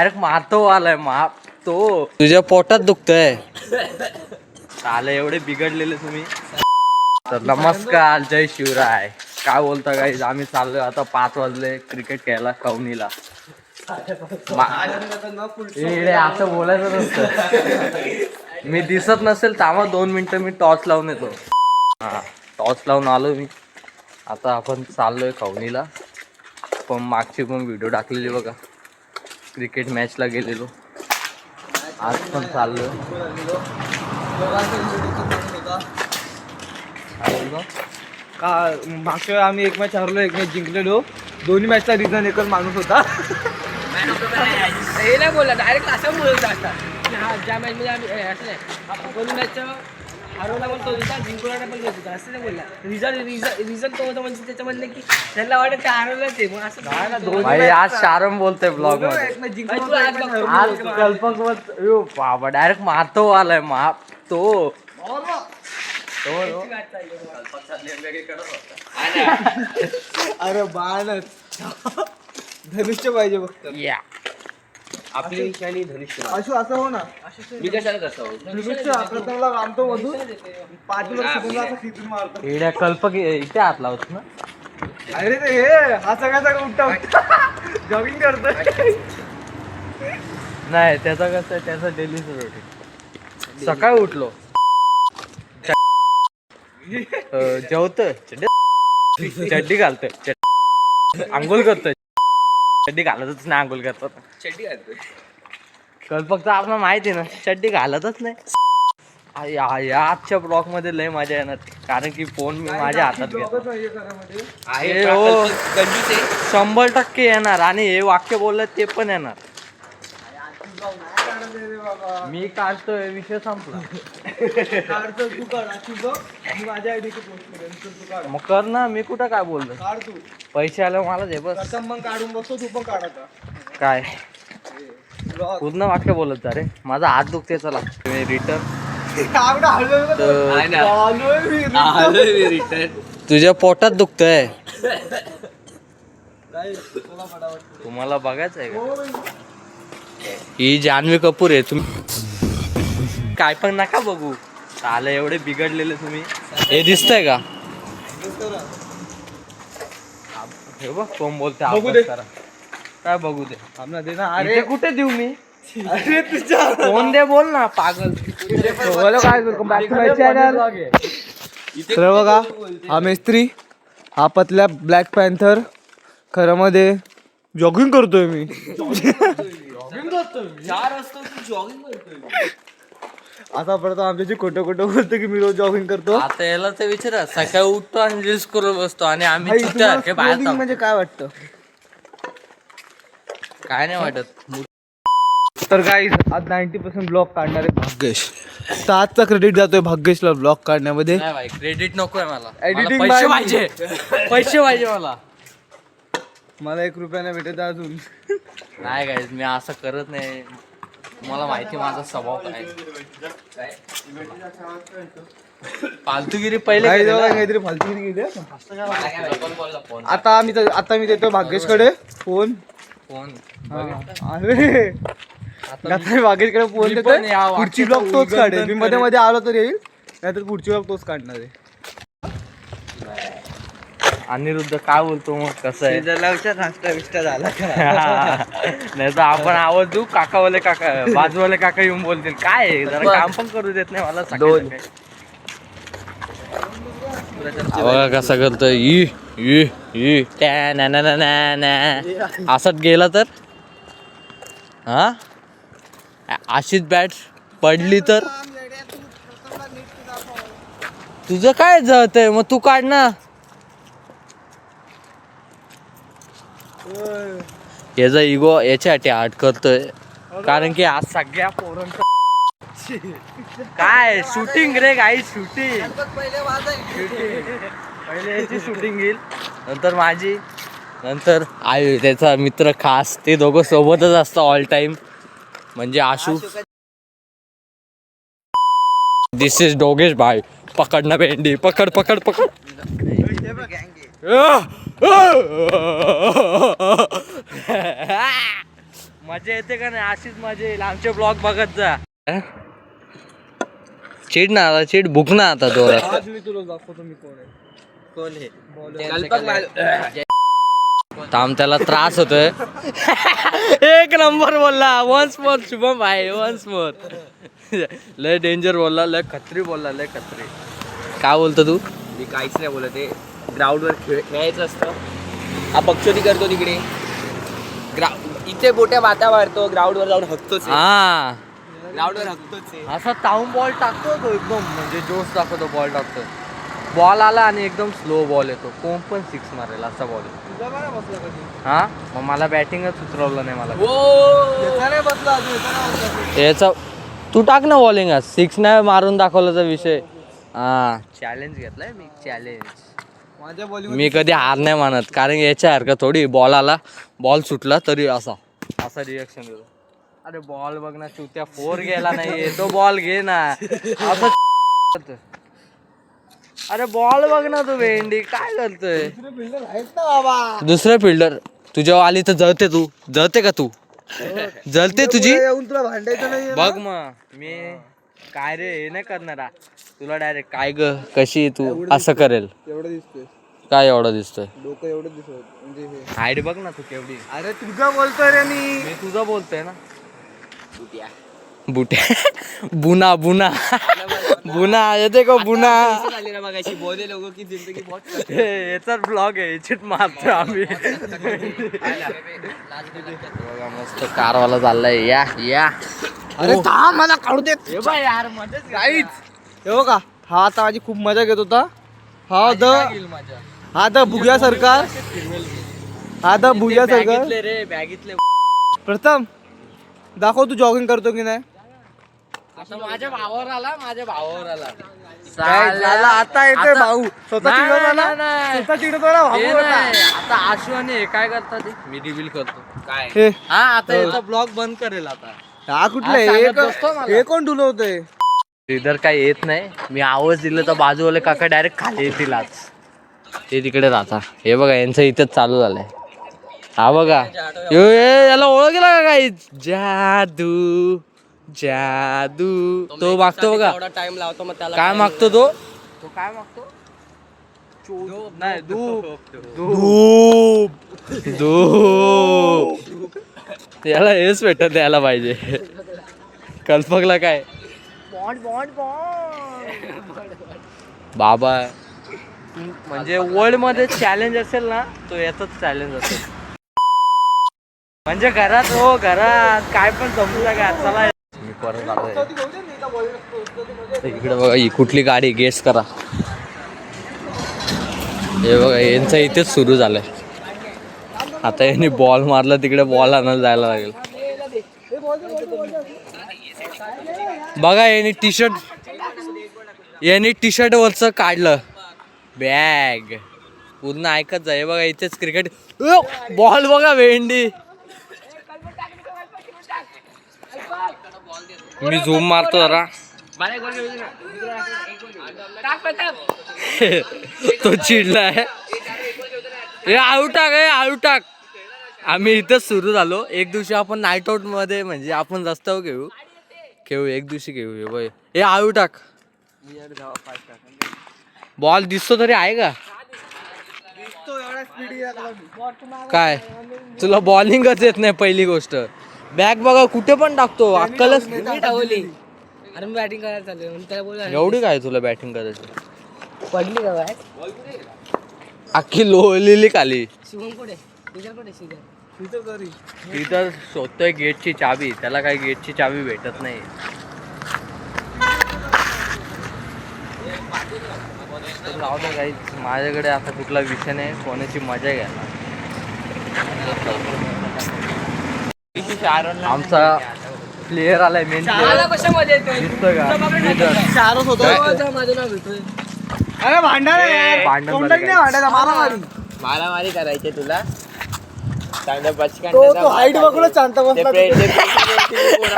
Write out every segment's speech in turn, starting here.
Direct मारतो आलाय मारतो. तुझ्या पोटात दुखतंय. चाले एवढे बिघडलेले तुम्ही. तर नमस्कार, जय शिवराय. काय बोलता गाईज, आम्ही चाललोय आता 5 वाजले क्रिकेट खेळायला कवनीला. असं बोलायचं नसतं. मी दिसत नसेल थांबा 2 मिनिटं, मी टॉर्च लावून येतो. हा, टॉर्च लावून आलो मी. आता आपण चाललोय कवनीला. पण मागची पण व्हिडिओ टाकलेली बघा, क्रिकेट मॅचला गेलेलो. आज पण चाललोय. का मागच्या वेळी आम्ही एक मॅच हरलो, एक मॅच जिंकलेलो. दोन्ही मॅचचा रिझन एकच माणूस होता. हे नाही बोलला, डायरेक्ट असं बोलत असतात. हा, ज्या मॅचमध्ये आम्ही असं नाही, आपण दोन्ही मॅचचं हरवला पण तो होता, जिंकला पण तो होता, असं नाही बोलला. रिझन तो होता म्हणजे त्याच्यामधले की त्यांना वाटत ते हरवलं ते, मग असं भाई आज शारम बोलतोय ब्लॉग मध्ये. एक मॅच जिंकलो, तुला एक match हरलो. आज कल्पक बोलत, यो बाबा डायरेक्ट मारतो आलाय मारतो. अरे बाणच धनुष्य पाहिजे फक्त. या आपली निशाणी धनुष्य. असं हो ना, मी कशाला कसं धनुष्य प्रथमला रामतो मधून पाठीवर सेकंदला असं खिचून मारतो. येड्या कल्पक इथे हात लावत ना. अरे ते हे हा सगळ्याचा उठा जॉगिंग करतोय. नाही त्याचं कसं आहे, त्याचं डेलीच रुटीन. सकाळी उठलो, जेवतोय, चड्डी घालतोय, आंघोळ करतोय, चड्डी घालतच नाही. आंघोळ करतात चड्डी घालतोय. कल्पकचं आपलं माहिती ना, चड्डी घालतच नाही. आजच्या ब्लॉग मध्ये लय मजा येणार, कारण की फोन मी माझ्या हातात घेतो. आहे हो. गंजूच आहे. 100% येणार. आणि हे वाक्य बोललं ते पण येणार. मी काढतोय, विषय संपला. तू काढ, माझ्या आयडी पोस्ट करेन, तू काढ. मग कर ना, मी कुठं काय बोललो. काढ तू. पैसे आले मला दे बस. प्रथम मग काढून बसतो, तू पण काढ आता. काय Vlog. पूर्ण वाक्य बोलत जा रे, माझा हात दुखते. चला रिटर्न. तुझ्या पोटात दुखतंय. तुम्हाला बघायचं आहे का? ही जान्हवी कपूर आहे. तुम्ही काय पण नका बघू. चाले एवढे बिघडलेले तुम्ही. हे दिसतंय का? हे बघ कोण बोलते, बघू दे. अभ्यास करा. काय बघू दे? आमना दे ना. अरे अरे कुठे देऊ मी? अरे तुझ्या फोन दे, बोल ना पागल. काय back to my channel. तर बघा, हा मेस्त्री, हा पतल्या ब्लॅक पॅन्थर. खरं मध्ये जॉगिंग करतोय मी. आता परत आमच्याशी खोटं बोलतो की मी रोज जॉगिंग करतो. आता याला तर विचारा, सकाळी उठतो आणि रील्स करत बसतो आणि आम्ही भाई, चुत्या तुम्हाला सारखे बाहेर scrolling थांबतो. म्हणजे काय वाटतं? काय नाही वाटत. तर गाईज आज 90% ब्लॉग काढणार आहे भाग्येश. तर आजचा क्रेडिट जातोय भाग्येशला ब्लॉग काढण्यामध्ये. नाही भाई, क्रेडिट नकोय मला. Editing मला पैसे by- पाहिजे. पैसे पाहिजे मला. मला 1 रुपयाने भेटत अजून. नाही गाईज, मी असं करत नाही. मला माहिती माझा स्वभाव काय. फालतूगिरी पहिले Guys, केली बघा, ना. काहीतरी फालतूगिरी केली आहे. पण बोलला फोन. आता मी देतो भाग्येशकडे फोन. फोन अरे आता आता मी भाग्येशकडे फोन मी देतोय. पण या पुढची वाक्याचं ब्लॉग तोच उल्लंघन काढेल. मी मध्ये करेल. मध्ये आलो तर येईल, नाहीतर पुढची ब्लॉग तोच काढणार आहे. अनिरुद्ध काय बोलतो मग, कसं आहे? नाश्ता झाला. नाही तर आपण आवाज देऊ, काकावाले काका, बाजूवाले काका येऊन बोलतील काय आहे? जरा काम पण करू देत नाही मला. बघा कसा करतोय. असत गेला तर हा, अशीच बॅट पडली तर तुझं काय जळतंय? मग तू काढ ना. याचा इगो याच्यासाठी आठ करतोय, कारण की आज सगळ्या पोरांचं काय शूटिंग रे गाई, शूटिंग. पहिले याची शूटिंग येईल, नंतर माझी, नंतर आई, त्याचा मित्र खास. ते दोघं सोबतच असतं ऑल टाइम. म्हणजे आशू. दिस इज डोगेश भाई. पकड ना भेंडी, पकड पकड पकड. मजा येते का नाही? अशीच मजा येईल. आमचे ब्लॉग बघत जा. चिड ना आता, चिड भुक ना आता जोरात. आज मी तुला दाखवतो मी कोण आहे. थांब, त्याला त्रास होतोय. एक नंबर बोलला. वन्स मोर शुभम भाई, वन्स मोर. लय डेंजर बोलला, लय खत्री बोलला, लय खत्री. काय बोलतो तू? मी काहीच नाही बोलत आहे. ग्राउंडवर खेळायचं असतं. हा पक्षोदी करतो तिकडे. इथे बोट्या माता मारतो, ग्राउंडवर जाऊन हकतोच. हा, ग्राउंडवर हकतोच आहे. असा ताऊन बॉल टाकतो तो, एकदम म्हणजे जोश दाखवतो बॉल टाकतो. बॉल आला आणि एकदम स्लो बॉल येतो, कोण पण सिक्स मारेल असा बॉल येतो. तुझा बरं बसला कधी? हा, मग मला बॅटिंगच उतरवलं नाही मला. याचा नाही बसला अजून, याचा नाही बसला. याचा तू टाक ना बॉलिंग, आज सिक्स नाही मारून दाखवल्याचा विषय. हा, चॅलेंज घेतलाय मी, चॅलेंज. माझ्या बॉलिंग मी कधी हार नाही मानत, कारण याच्यासारखं थोडी बॉल आला, बॉल सुटला तरी असा रिएक्शन देतो. अरे बॉल बघ ना, चुत्या फोर गेला नाही, तो बॉल घे ना असं. अरे बॉल बघ ना, तू भेंडी काय करतोय? फिल्डर आहेत ना बाबा. दुसरं फिल्डर तुझ्या आली तर जळते का तू? जळते तुझी? येऊन तुला भांडायचं नाही. बघ मग मी काय रे हे नाही करणार तुला डायरेक्ट. काय ग कशी तू असं करेल? एवढं दिसतोय, काय एवढं दिसतोय? डोकं एवढं दिसत म्हणजे हे. हाईट बघ ना तू केवढी. अरे तुझा बोलतोय रे मी तुझं बोलतोय ना. बुट्या बुना बुना बुना येते का बुना? याचा ब्लॉग आहे, चिट मारतो आम्ही. बघा मस्त कारवाला चाललाय. या या. अरे थांब, मला काढू देत. यार मध्येच काहीच. हे बघा, हा आता माझी खूप मजा घेत होता. हा द भुग्या सरकार. हा द भुग्या सरकार. रे बॅगीतले. प्रथम दाखव तू जॉगिंग करतो की नाही. आता माझ्या भावावर आला. आता येतोय भाऊ. स्वतः चिडवत आला. स्वतः चिडवत आला भाऊ होता. आता आशु आणि हे काय करतात ते? मी रिव्हील करतो. काय हे हा, आता याचा ब्लॉग बंद करेल आता. हा कुठलं हा, सांगत बसतो मला. हे कोण डुलवतोय? इधर काही येत नाही. मी आवाज दिलं तर बाजूवाले काका डायरेक्ट खाली येतील आज. ते तिकडे राहता. हे बघा यांचं इथंच चालू झालंय. हा बघा, याला ओळखला का काही? जादू जादू तो मागतो बघा. टाइम लावतो मग त्याला काय मागतो तो? काय मागतो? नाही, धूप. याला हेच भेटत द्यायला पाहिजे. कल्पकला काय बाबा, म्हणजे वर्ल्ड मध्ये चॅलेंज असेल ना, तो याचाच चॅलेंज असेल. म्हणजे घरात घरात काय पण जमू का. चला मी परत आलोय. इकडे बघा, ही कुठली गाडी गेस करा. हे बघा, यांचं इथेच सुरू झालंय. आता यांनी बॉल मारला, तिकडे बॉल आणायला जायला लागेल. बघा यांनी टी शर्ट वरचं काढलं. बॅग पूर्ण ऐकत जाय. बघा इथेच क्रिकेट. बॉल बघा भेंडी. मी झूम मारतो जरा. तो चिडलाय. आऊट टाक. आम्ही इथंच सुरू झालो. एक दिवशी आपण नाईट आउट मध्ये, म्हणजे आपण रस्त्यावर खेळू एक दिवशी घेऊ. हे आऊट टाक. बॉल दिसतो तरी आहे का? काय तुला बॉलिंगच येत नाही पहिली गोष्ट. बॅग बघा कुठे पण टाकतो. अक्कलच टावली. अरे मी बॅटिंग करायला चालू म्हणून त्याला बोलला एवढी काय तुला बॅटिंग करायची? पडली का बाय? अख्खी लोळलेली खाली. शिवम कुठे? तुझ्या कुठे शिवम? तिथं शोधतोय गेटची चावी. त्याला काही गेटची चावी भेटत नाही. जाऊ दे काही, माझ्याकडे आता कुठला विषय नाही. कोणाची मजा घ्यायला. आमचा प्लेयर आलाय, मेन प्लेयर. कशामध्ये येतोय? दिसतोय का? चारच होतो. माझं नाव भेटतोय. अरे भांडण भांडण झालं नाही, भांडायचा मारामारी. मारामारी करायची तुला. चांगल्या तो हाईट बघूनच शांत बसला.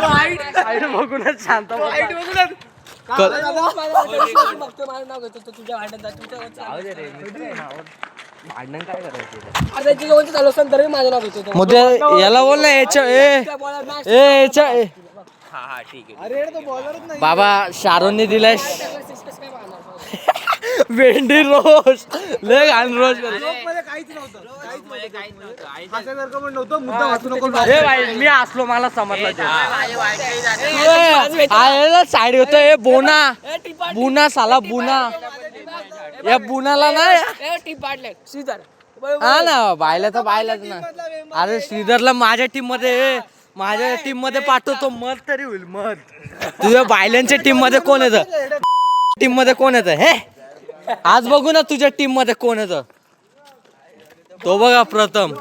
हाईट बघूनच शांत बसला. बघतो माझं नाव घेतो तुझ्या भांडण. जाऊ दे रे, मित्र आहे ना. भांडण काय करायचं आता त्याची जवळचं चालू असताना तरी माझं नाव घेतो मग ते याला बोल ना याच्या याच्या अरे तो बॉलरच नाही. बाबा शाहरुखने दिलाय भेंडी रोज लय घाण रोज मध्ये काहीच नव्हतं. हसायसारखं पण नव्हतं. मुद्दा वाचू नको. ए भाई मी असलो मला समजला साईड होत ए बुना साला बुना या बुनाला ना हा ना बायला तर बायलाच ना. अरे श्रीधरला माझ्या टीम मध्ये पाठवतो मत तरी होईल मत. तुझ्या बायलांच्या टीम मध्ये कोण येतं टीम मध्ये कोण येतं हे आज बघू ना तुझ्या टीम मध्ये कोण येतं तो बघा प्रथम.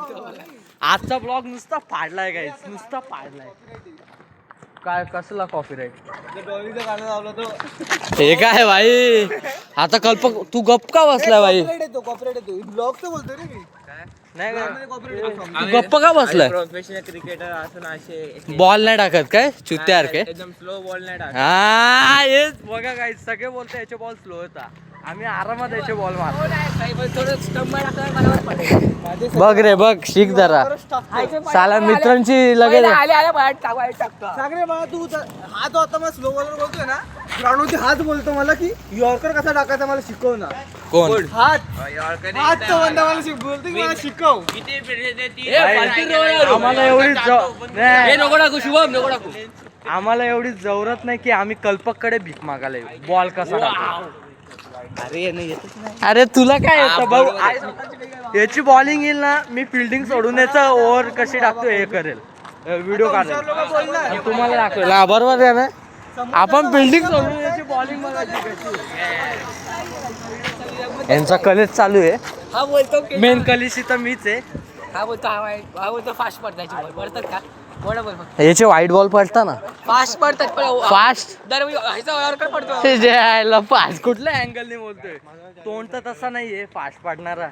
आजचा ब्लॉग नुसता फाडलाय काय नुसता फाडलाय. काय कसला कॉपीराईट डॉलीचं गाणं लावलं तो. हे काय भाई आता कल्पक तू गप का बसलाय भाई. कॉपरेट येतो ब्लॉग तर बोलतोय रे मी. नाही काय कॉपरेट तू गप्प का बसलाय. प्रोफेशनल क्रिकेटर असून असे बॉल नाही टाकत काय चुत्यार काय एकदम स्लो बॉल नाही टाकत. हा हेच बघा काय सगळे बोलते याचे बॉल स्लो होता आम्ही आरामात याचे बॉल मारतो. बघ रे बघ शिक जरा साला मित्रांची लगेच सागरे मला तू हा तो आता मला स्लो बॉलर बोलतोय ना ग्राउंड वरती हात बोलतो मला की यॉर्कर कसा टाकायचा मला शिकव ना. कोण हात तो बंदा मला बोलतो की मला शिकव. आम्हाला एवढी आम्हाला एवढी जरूरत नाही की आम्ही कल्पककडे भीक मागायला येऊ बॉल कसा टाकायचा. अरे तुला काय येतं भाऊ याची बॉलिंग येईल ना मी फिल्डिंग सोडून याचा ओव्हर कशी टाकतो हे करेल व्हिडिओ काढेल तुम्हाला दाखवेल. हा बरोबर आहे ना आपण फिल्डिंग सोडून याची बॉलिंग बघायची कशी. यांचा कलेश चालू आहे. हा बोलतो मेन कलेशी तर मीच आहे. हा बोलतो फास्ट पडतात पडतात का बोला बोल याचे व्हाईट बॉल पडता ना फास्ट पडतात फास्ट ह्याचा पडतो फास्ट कुठल्या अँगलने बोलतोय तोंड तर तसा नाहीये फास्ट पडणारा.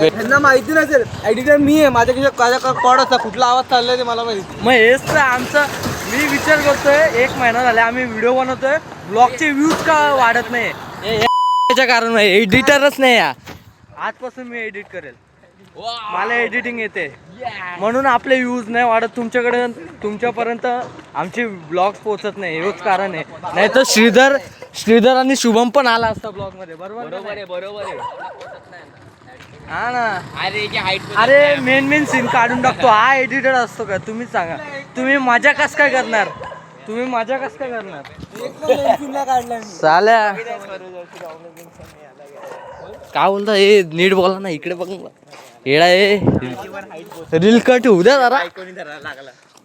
यांना माहिती नसेल एडिटर मी आहे माझ्या कॉड असता कुठला आवाज चाललाय ते मला माहिती. मग हेच तर आमचं मी विचार करतोय 1 महिना झाला आम्ही व्हिडिओ बनवतोय ब्लॉगचे व्ह्यूज का वाढत नाही याच्या कारण नाही एडिटरच नाही या. आजपासून मी एडिट करेल मला एडिटिंग येते म्हणून आपले व्ह्यूज नाही वाढत तुमच्याकडे तुमच्यापर्यंत आमचे ब्लॉग पोहोचत नाही हेच कारण आहे. नाही तर श्रीधर आणि शुभम पण आला असता ब्लॉग मध्ये बरोबर हा ना. अरे मेन सीन काढून टाकतो हा एडिटर असतो का तुम्ही सांगा. तुम्ही मजा कस काय करणार चाल्या काय बोलता हे नीट बोला ना इकडे बघ येडा रील कट होऊ द्या जरा.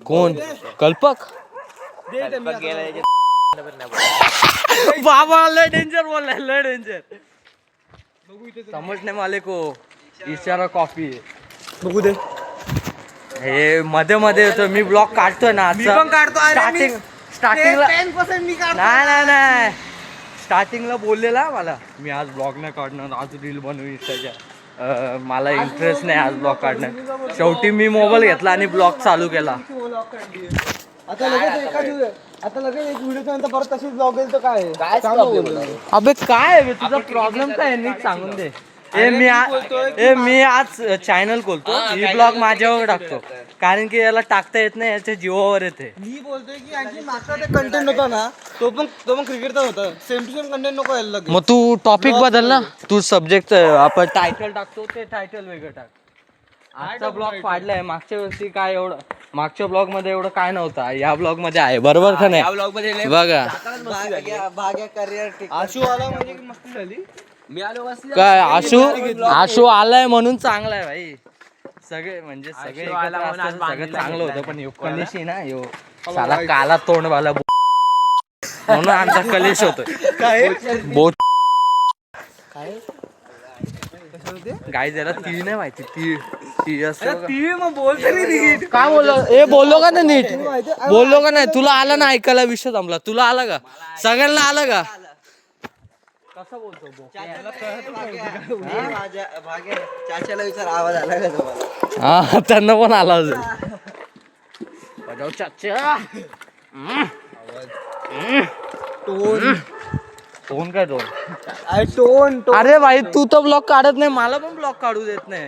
कोण कल्पक बाबा लय डेंजर बोललाय लय डेंजर. समजने वाले को इशारा कॉफी बघू दे. हे मध्ये मध्ये येतो मी ब्लॉग काढतोय ना स्टार्टिंगला नाही स्टार्टिंगला बोललेला मला मी आज ब्लॉग नाही काढणार आज रील बनवू इंस्टाच्या मला इंटरेस्ट नाही आज ब्लॉग काढण्यात. शेवटी मी मोबाईल घेतला आणि ब्लॉग चालू केला. आता लगेच एक व्हिडिओ नंतर परत तशीच ब्लॉग येईल तर काय अबे काय आहे तुझा प्रॉब्लेम काय नीट सांगून दे. मी आज चॅनल खोलतो ही ब्लॉग माझ्यावर टाकतो कारण की याला टाकता येत नाही याच्या जीवावर येते. मी बोलतोय की आणखी मागचा ते कंटेंट होता ना तो पण क्रिकेटचा होता सेम टू सेम कंटेंट नको यायला लगेच. मग तू टॉपिक बदल ना तू सब्जेक्ट आपण टायटल टाकतो ते टायटल वेगळं टाक. आजचा ब्लॉग फाडलाय मागच्या वर्षी काय एवढं मागच्या ब्लॉग मध्ये एवढं काय नव्हतं या ब्लॉग मध्ये आहे बरोबर का नाही बघा. आशू आला म्हणजे मस्ती झाली. काय आशू आलाय म्हणून चांगला आहे भाई. सगळे म्हणजे सगळे एकत्र असतात, सगळं चांगलं होतं पण कलेशी ना यो साला काला तोंडवाला म्हणून आमचा कलेश होतोय बहुत. गाय जरा ती नाही माहिती ती असं टीव्ही मग बोल तरी नीट. काय बोललो ए बोललो का नाही नीट बोललो का नाही तुला आला ना ऐकायला विषय जमला तुला आला का सगळ्यांना आला का कसा बोलतो चाच्याला विचार आवाज आला का तुम्हाला. हा त्यांना पण आला असेल चाचा फोन काय दोन टोन अरे भाई तू तर ब्लॉग काढत नाही मला पण ब्लॉग काढू देत नाही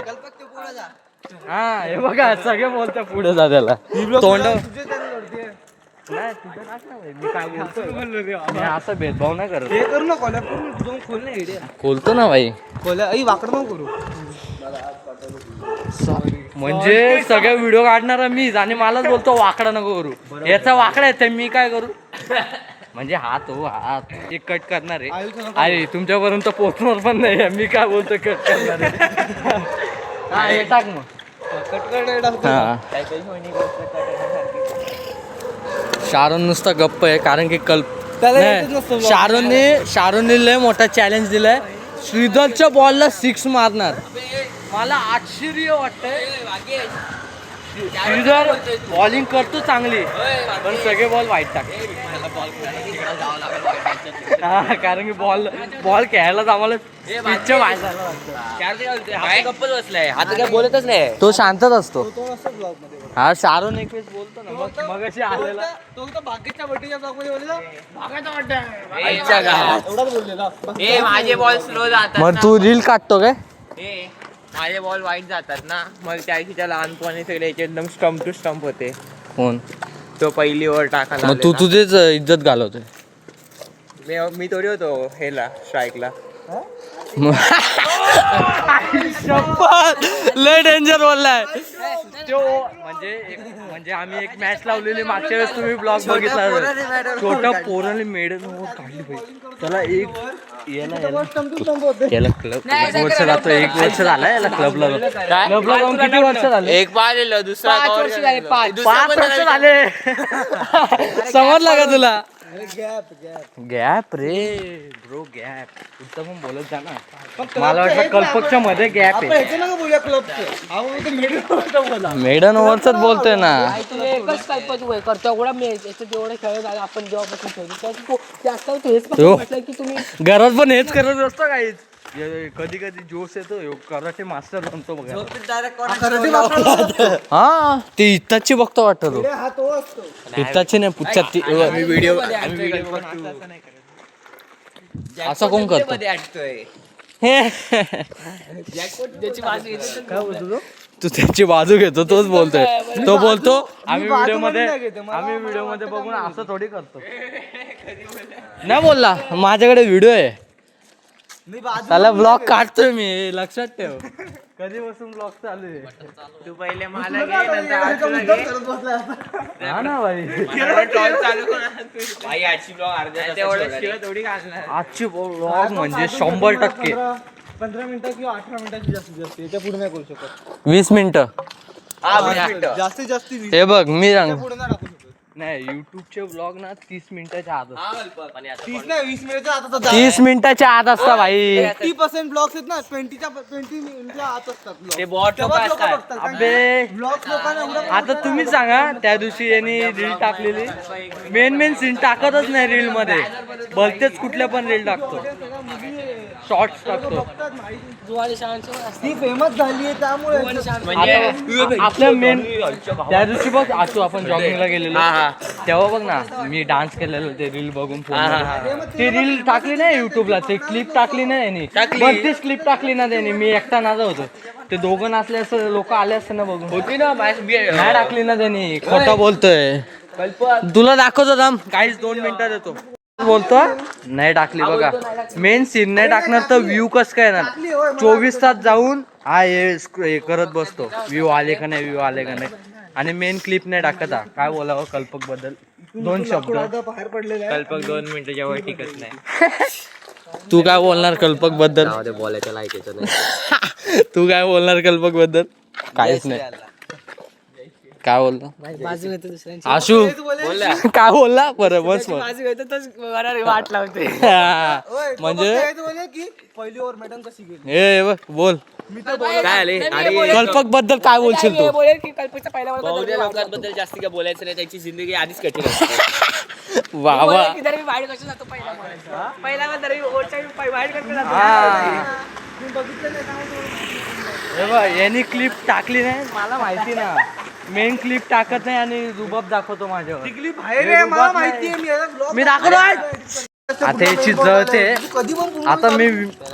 हा हे बघा सगळे बोलते पुढे जा त्याला तोंड नाही तुझं टाक ना भाई, मी काय बोलतो मी असं भेदभाव नाही करत हे करू ना कोल्हापूर जाऊन खोल ना इडे खोलतो ना भाई वाकड नको करू म्हणजे सगळे व्हिडिओ काढणारा मीच आणि मलाच बोलतो वाकडा नको करू याचा वाकडा आहे तर मी काय करू म्हणजे हात हो हात एक कट करणार आहे अरे तुमच्यापर्यंत पोहोचणार पण नाही मी काय बोलतो कट करणार आहे. हा हे टाक मग कट करणार हा शाहरुख नुसता गप्प आहे कारण की त्याला येतच नसतं vlog. शाहरुखने लय मोठा चॅलेंज दिलाय श्रीधरच्या बॉलला 6 मारणार मला आश्चर्य वाटतंय श्रीधर बॉलिंग करतो चांगली पण सगळे बॉल वाईट टाकतो हा कारण की बॉल खेळायलाच आम्हाला पिच्च व्हायला गप्पच बसलाय आता काय बोलतच नाही तो शांतच असतो तो असं ब्लॉग मध्ये हा शाहरुख एक वेळेस बोलतो ना मग अशी आलेला तो तर बाकीच्या बड्डीच्या ब्लॉग मध्ये बोलला एवढाच बोललेला ए माझे बॉल स्लो जातात मग तू रील काढतो काय ए माझे बॉल वाईट जातात ना मग त्या लहानपणी सगळे एकदम स्टंप टू स्टंप होते कोण तो पहिली ओव्हर टाकायला मग तू तुझेच इज्जत घालवतोय मी थोडी होतो हेला स्ट्राईकला लय डेंजर बोललाय तो म्हणजे आम्ही एक मॅच लावलेली मागच्या वेळेस तुम्ही ब्लॉग बघितला असेल. छोट्या पोराने मेडल काढली पाहिजे त्याला याला क्लब वर्ष राहतो 1 वर्ष झालाय याला क्लबला जाऊन किती वर्ष झाले एक बार लिहिलं दुसरा 5 वर्ष झाले समजलं का तुला गॅप रे ब्रो गॅप तुझं पण बोलत जा ना मला वाटतं कल्पकच्या मध्ये गॅप आहे मेडन ओव्हरच बोलतोय ना तू एकच करतो एवढा एवढे खेळ आपण जेव्हापासून खेळतो जास्त हेच म्हटलं की तुम्ही घरात पण हेच करत असतो काहीच कधी कधी जोश येतो कराटे मास्टर बनतो बघा हा ते इत्ताची बघतो वाटतं तो इत्ताची नाही पुढच्या व्हिडिओ असं कोण करतो तू त्याची बाजू घेतो तोच बोलतोय तो बोलतो आम्ही व्हिडिओ मध्ये बघून असं थोडी करतो नाही बोलला माझ्याकडे व्हिडिओ आहे त्याला ब्लॉग काढतोय मी लक्षात ठेव कधीपासून ब्लॉग चालू आहे तू पहिले मला घे नंतर हा ना भाई भाई आजची ब्लॉग अर्ध्या थोडी घालणार आजची ब्लॉग म्हणजे 100% 15 मिनिटं किंवा 18 मिनिटाची जास्तीत जास्त याच्या पुढे नाही करू शकत 20 मिनिटं जास्तीत जास्त हे बघ मी सांग पुढे नाही टाकू शकत नाही युट्यूबचे ब्लॉग ना 30 मिनिटाच्या आत असतात. 30 नाही 20 मिनिटच्या आता 30 मिनिटाच्या आत असता भाई 80% ब्लॉग्स आहेत ना 20 मिनिटच्या आत असतात vlogs. ते bot लोकं तेव्हाच लोकं असतात. बघतात. कारण अबे vlogs लोकांना एवढं आता तुम्ही सांगा त्या दिवशी यांनी रील टाकलेली मेन सीन टाकतच नाही रील मध्ये भलतेच कुठल्या पण रील टाकतो शॉर्ट्स टाकतो ती फेमस झाली आहे त्यामुळे आता आपल्या मेन त्या दिवशी बघ आजू आपण जॉगिंगला गेलेलो तेव्हा बघ ना मी डान्स केलेलो ते रील बघून ते रील टाकली नाही युट्यूबला ते क्लिप टाकली नाही यांनी बरतीच क्लिप टाकली ना त्यांनी मी एकटा नाचा होतो ते दोघं नाचले असं लोक आले असते ना बघून होती ना नाही टाकली ना त्यांनी खोटा बोलतोय तुला दाखवतो थांब काहीच 2 मिनिटात येतो बोलतो नाही टाकली बघा मेन सीन नाही टाकणार तर व्ह्यू कस काय येणार 24 तास जाऊन हा हे करत बसतो व्ह्यू आले का नाही आणि मेन क्लिप नाही टाकत काय बोलावं कल्पक बद्दल 2 शब्द बाहेर पडलेलं आहे कल्पक 2 मिनिटाच्या वर टिकत नाही तू काय बोलणार कल्पक बद्दल बोलायचं लायकायचं नाही तू काय बोलणार कल्पक बद्दल काहीच नाही काय बोलतो आशू काय बोलला बरं बस वाट लावते म्हणजे की पहिली ओव्हर मॅडम कशी गेली ए बघ बोल काय आले कल्पक बद्दल काय बोलशील तू बोलेल की कल्पकचा पहिला बहुतेक लोकांबद्दल जास्त काय बोलायचं नाही त्यांची जिंदगी आधीच कठीण असते वा वा मी वाईट कसं जातो पहिला वाईट कसं जातो हे बघ यांनी क्लिप टाकली नाही मला माहिती ना मेन क्लिप टाकत नाही आणि रुबाब दाखवतो माझ्यावर बाहेर आहे मला माहिती आहे मी याला vlog मी दाखवतो आता याची जळते. कधी पण पूर्ण आता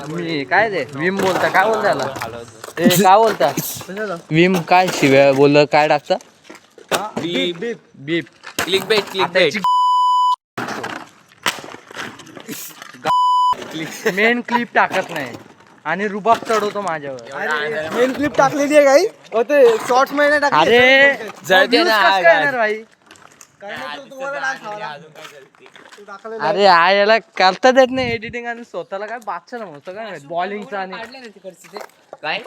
मी काय ते विम बोलता, काय बोलता याला ते काय बोलता विम, काय शिव्या बोल काय टाकता बीप बीप बीप. क्लिक बेट मेन क्लिप टाकत नाही आणि रुबाब चढवतो माझ्यावर. मेन क्लिप टाकलेली आहे काही ते शॉर्ट्स मध्ये टाकले. अरे जळते views ना, कसं काय येणार भाई? तुम्हाला डान्स हवा. तू टाकलेलं आहे. अरे याला करता देत नाही एडिटिंग आणि स्वतःला काय बादशा नव्हतं काय बॉलिंगचा आणि काढले ना तिकडचे ते काय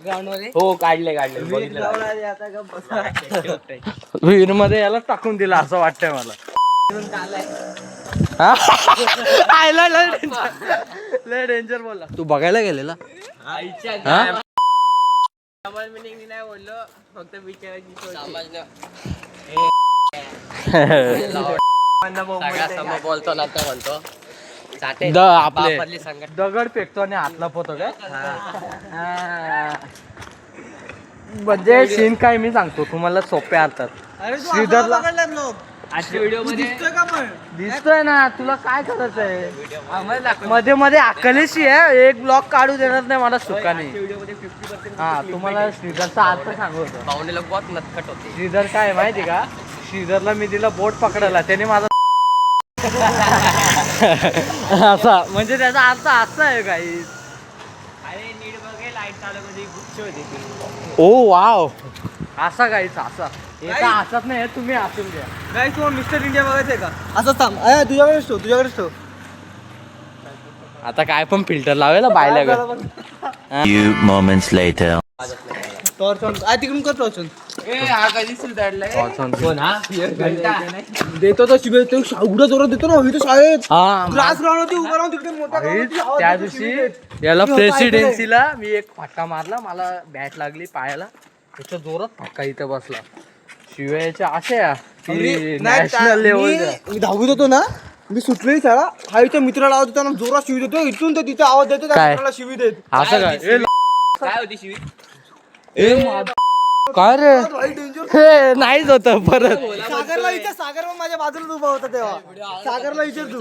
ग्राउंड मध्ये हो काढले विहीर मध्ये याला टाकून दिला असं वाटतंय मला. आयला लय डेंजर बोलला. तू बघायला गेलेला हा? नाही बोललो फक्त बोलतो ना तर म्हणतो आपले दगड फेकतो आणि हात लपवतो काय. म्हणजे सीन काय मी सांगतो तुम्हाला सोप्या अर्थात. अरे तू श्रीधरला- असं पकडलात लोक. आजच्या व्हिडिओ मध्ये दिसतोय का पण? दिसतोय ना तुला काय करायचंय. मध्ये मध्ये अक्कलेशी आहे, एक ब्लॉक काढू देणार नाही मला सुखाने. व्हिडिओ मध्ये 50% हा तुम्हाला श्रीधरचा अर्थ सांगू होतो. पाहुणेला बहुत नटखट होते. श्रीधर काय आहे माहिती का, श्रीधरला मी दिला बोट पकडायला, त्याने माझा असा म्हणजे त्याचा अर्थ असा आहे काही. अरे नीट बघे लाईट चालू मध्ये गुच्छ होते. ओ वाव असा काहीच असा एका हसत नाही तुम्ही हसून घ्या. गाईस तुम्हाला मिस्टर इंडिया बघायचंय का? असं थांब. तुझ्याकडेच ठेव, तुझ्याकडेच ठेव. आता काय पण फिल्टर लावायला बायला ग. Few moments later. Torch on. तिकडून कर टॉर्च ऑन. देतो तो शिबे ते एवढा जोरात देतो ना इथे शाळेत. क्लास ग्राउंड होती उभा राहून तिकडे मोठा ground होती, आवाज त्या देतो दिवशी शिवीगाळ. याला प्रेसिडेन्सीला मी एक फटका मारला, मला बॅट लागली पायाला, त्याच्या जोरात फटका इथे बसला. शिवायच्या अशा की नाही, नॅशनल लेवल. मी दहावीत होतो ना, मी सुटलेली शाळा हाईच्या मित्राला आवाज देतो ना, जोरात शिवी देतो इथून ते तिथे आवाज देतो त्या काय? मित्राला शिवी देत. असं काय काय होती शिवी काय रे हे नाहीच होत परत. सागरला विचार, सागर पण माझ्या बाजूला उभा होता तेव्हा. सागरला विचार तू.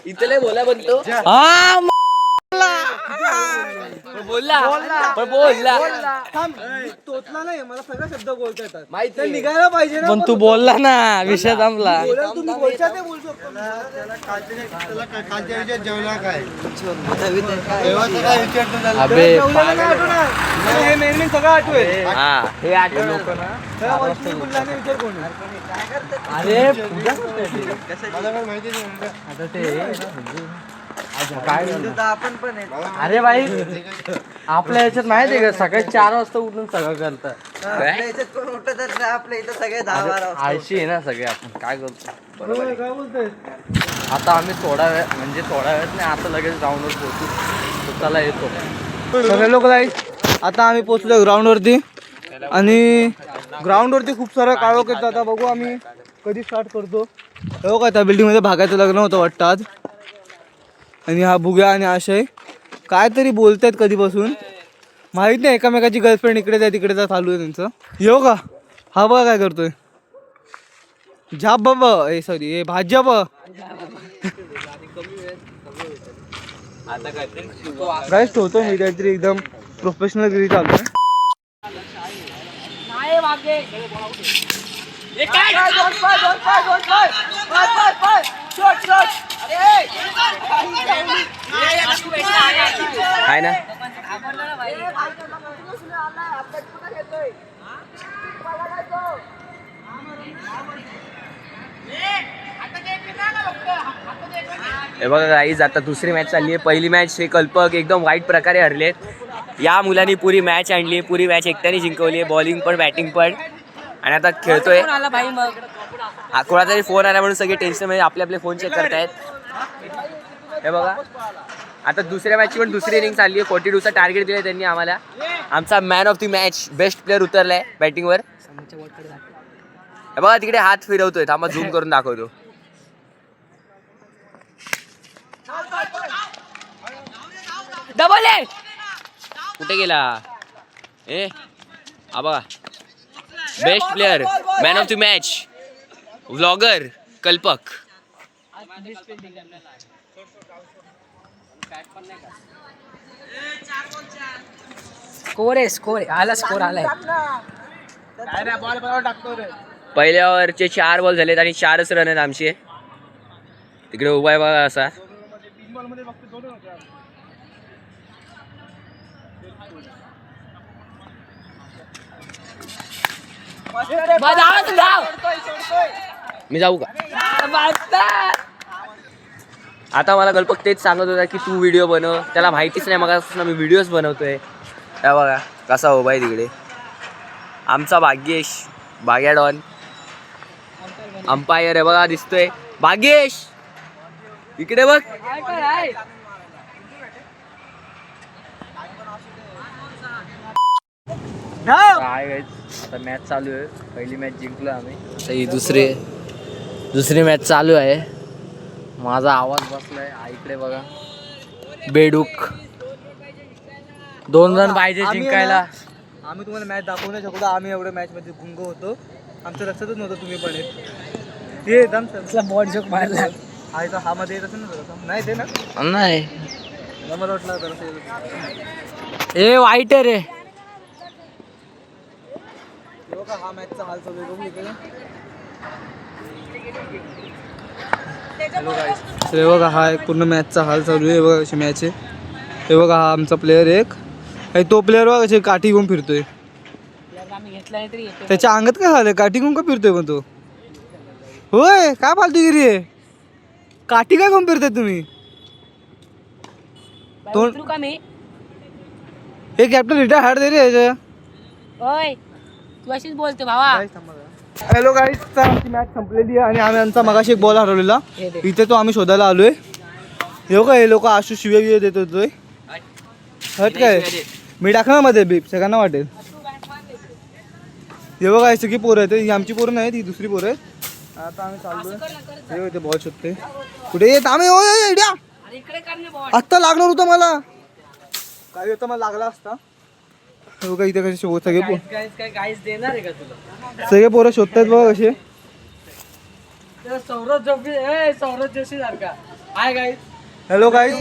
इथले बोला बनतो हा बोलला पण बोलला थांब, तोतला नाही मला सगळे शब्द बोलता येतात. माहिती तर निघायला पाहिजे ना. पण तू बोलला ना, विषय संपला. बोलायला तुम्ही बोलता ते बोलू शकतो. अबे जेवल्याला नाही आठवणार. मला हे मेन सगळं आठवेल. हा हे आठवलं तेव्हा वैष्णवी बुल्लाने विचार कोण आहे? अरे पूजा आता ते काय झालं? आपण पण आहे. अरे भाई आपल्या याच्यात माहिती आहे का, सकाळी 4 वाजता उठून सगळं करतं. आपल्या याच्यात कोण उठतच नाही, आपल्या इथं सगळे 10-12 वाजता. आळशी आहे ना सगळे, आपण काय करतो. होय, काय बोलतोय? आता आम्ही थोडा वेळात नाही, आता लगेच ग्राउंडवर पोहोचू. स्वतःला येतो सगळे लोक आता आम्ही पोहोचलो ग्राउंड वरती आणि ग्राउंड वरती खूप सारा काळोख येतात. आता बघू आम्ही कधी स्टार्ट करतो. हो का, त्या बिल्डिंग मध्ये भागायचं लग्न होतं वाटतं आज. आणि हा बुग्या आणि आशय काहीतरी बोलतायत कधीपासून माहित नाही. एकामेकाची गर्लफ्रेंड इकडे जा तिकडे जा चालू आहे त्यांचं. येऊ का, हा बघा काय करतोय. झाप बाबा सॉरी हे भाजप. गाईस ठेवतो मी काहीतरी एकदम प्रोफेशनल गिरी चालू आहे. आहे ना हे बघा गाईज, आता दुसरी मॅच चालली आहे. पहिली मॅच हे कल्पक एकदम वाईट प्रकारे हरलेत. या मुलांनी पुरी मॅच आणली आहे, पुरी मॅच एकट्याने जिंकवली आहे, बॉलिंग पण बॅटिंग पण. आणि आता खेळतोय. कोणातरी फोन आला म्हणून सगळे टेन्शन मध्ये आपले आपले फोन चेक करतायत. हे बघा, आता दुसऱ्या मॅचची पण दुसरी इनिंग चालली आहे. 42चा टार्गेट दिलं त्यांनी आम्हाला. आमचा man of the match best player उतरलाय बॅटिंगवर. हे बघा तिकडे हात फिरवतोय, थांबा झूम करून दाखवतो. डबल आहे, कुठे गेला हा बघा, best player, man of the match, vlogger कल्पक. स्कोर आहे स्कोर आला स्कोर आलाय. पहिल्या ओव्हरचे 4 बॉल झालेत आणि 4च रन आहेत आमचे. तिकडे उभा आहे बघा असा. मी जाऊ का? आता मला गल्पक तेच सांगत होता की तू व्हिडिओ बनव. त्याला माहितीच नाही मग मी व्हिडिओज बनवतोय. त्या बघा कसा उभा आहे तिकडे आमचा भाग्येश. भाग्या डॉन अंपायर आहे बघा दिसतोय. भाग्येश इकडे बघ. आता मॅच चालू आहे. पहिली मॅच जिंकलो आम्ही. आता ही दुसरी मॅच चालू आहे. माझा आवाज बसलाय इकडे बघा. बेडूक 2 जण पाहिजे जिंकायला. आम्ही तुम्हाला मॅच दाखवू नाही शकतो. आम्ही एवढ्या मॅच मध्ये गुंग होतो. आमच्या लक्षातच नव्हतं तुम्ही पण येत. ये एकदम बॉड जोक मारला. हा मध्ये येत असेल ना. नाही ते ना नाही मला वाटलं जरा ए वाईट आहे रे. हा मॅचचा हाल चालू आहे बघू इकडे. हे बघा हा एक पूर्ण मॅचचा हाल चालू आहे. बघा कशी मॅच आहे. हे बघा हा आमचा प्लेअर एक आणि तो प्लेअर बघा कशी काठी घेऊन फिरतोय. त्याच्या अंगात काय झालं? काठी घेऊन का फिरतोय मग तो? होय काय फालतूगिरी आहे? काठी काय घेऊन फिरताय तुम्ही? हे कॅप्टन रिटायर हार्ड दे रे याच्या. ओय तू अशीच बोलतो भावा. हॅलो गाईज, तर आमची मॅच संपलेली आहे आणि आम्ही आमचा मगाशी एक बॉल हरवलेला. इथे तो आम्ही शोधायला आलोय. हे का हे लोक आशू शिवे देत होतोय. हट काय मी टाकणार मध्ये बीप सगळ्यांना वाटेल. हे बघा हे सगळी पोरं आहेत. ही आमची पोरं नाही ही दुसरी पोरं आहेत. आता आम्ही चाललोय. हे बॉल शोधते कुठे येत आम्ही. आत्ता लागणार होतं मला. काही होतं मला लागला असता. हे बघा इथे कसे शोध सगळे पोरं शोधतात बघा कसे. सौरभ जोशी सारखा हाय गाईज. हॅलो गाईज,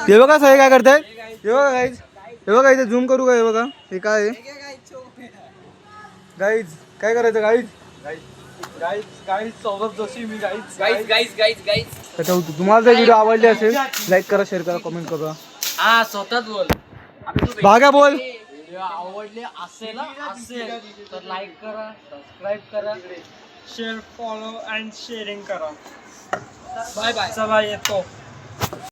हे बघा सगळे काय करतायत. हे बघा गाईज, हे बघा इथे झूम करू का? हे बघा हे काय आहे गाईज. काय करायचं गाईज? गाईज सौरभ जोशी मी गाईज. तुम्हाला जर व्हिडिओ आवडले असेल लाईक करा, शेअर करा, कमेंट करा. हा स्वतःच बोल. भाग्या बोल. व्हिडिओ आवडले असेल तर लाईक करा, सबस्क्राईब करा, शेअर फॉलो अँड शेअरिंग करा. Bye bye. चला येतो.